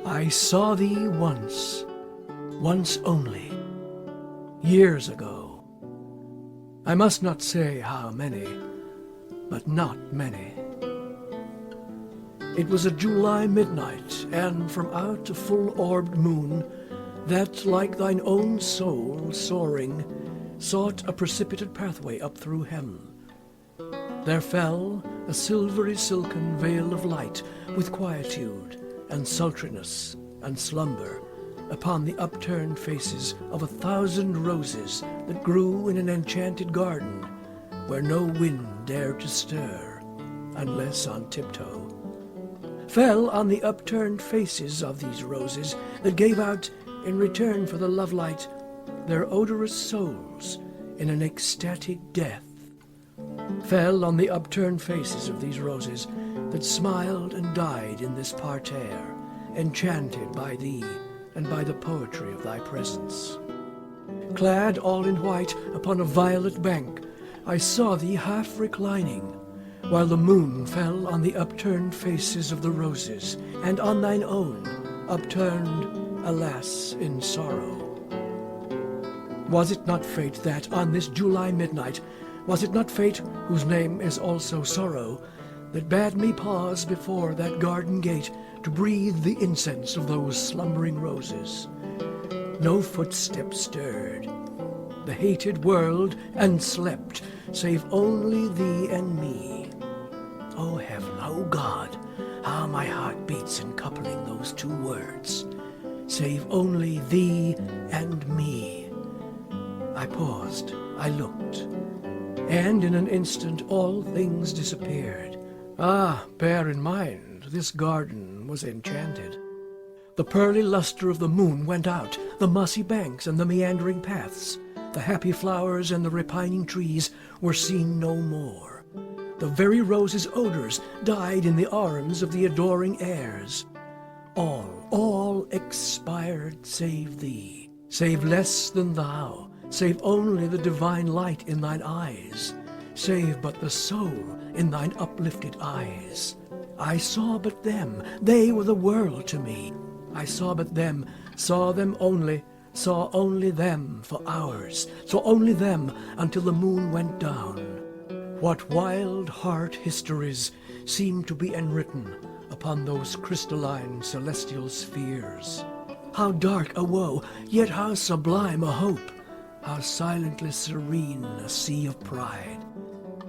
I saw thee once only, years ago. I must not say how many, but not many. It was a July midnight, and from out a full-orbed moon, that, like thine own soul, soaring, sought a precipitate pathway up through heaven, there fell a silvery silken veil of light, with quietude and sultriness and slumber, upon the upturned faces of 1,000 roses that grew in an enchanted garden, where no wind dared to stir, unless on tiptoe. Fell on the upturned faces of these roses that gave out, in return for the lovelight, their odorous souls in an ecstatic death. Fell on the upturned faces of these roses that smiled and died in this parterre, enchanted by thee and by the poetry of thy presence. Clad all in white upon a violet bank, I saw thee half reclining, while the moon fell on the upturned faces of the roses, and on thine own, upturned, alas, in sorrow. Was it not fate that, on this July midnight, was it not fate, whose name is also sorrow, that bade me pause before that garden gate to breathe the incense of those slumbering roses? No footstep stirred. The hated world and slept, save only thee and me. O heaven, O God, how my heart beats in coupling those two words, save only thee and me. I paused, I looked, and in an instant all things disappeared. Ah, bear in mind, this garden was enchanted. The pearly luster of the moon went out, the mossy banks and the meandering paths, the happy flowers and the repining trees were seen no more. The very roses' odors died in the arms of the adoring airs. All expired save thee, save less than thou, save only the divine light in thine eyes, save but the soul in thine uplifted eyes. I saw but them, they were the world to me. I saw but them, saw them only, saw only them for hours, saw only them until the moon went down. What wild heart histories seemed to be enwritten upon those crystalline celestial spheres. How dark a woe, yet how sublime a hope! How silently serene a sea of pride!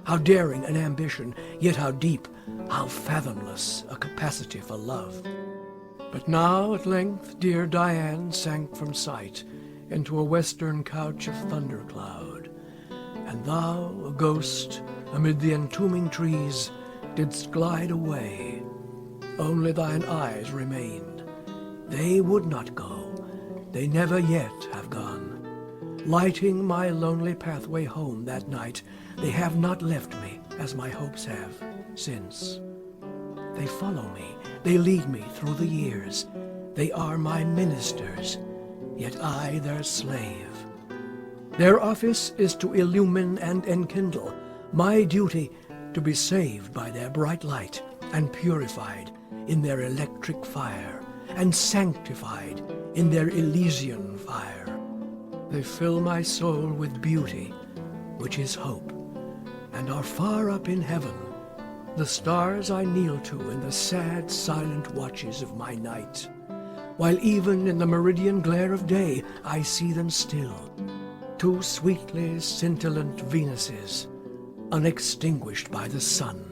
How daring an ambition, yet how deep, how fathomless a capacity for love! But now at length dear Diane sank from sight into a western couch of thundercloud, and thou, a ghost, amid the entombing trees, didst glide away. Only thine eyes remained. They would not go, they never yet have gone. Lighting my lonely pathway home that night, they have not left me, as my hopes have, since. They follow me, they lead me through the years. They are my ministers, yet I their slave. Their office is to illumine and enkindle, my duty to be saved by their bright light, and purified in their electric fire, and sanctified in their Elysian fire. They fill my soul with beauty, which is hope, and are far up in heaven, the stars I kneel to in the sad, silent watches of my night, while even in the meridian glare of day I see them still, two sweetly scintillant Venuses, unextinguished by the sun.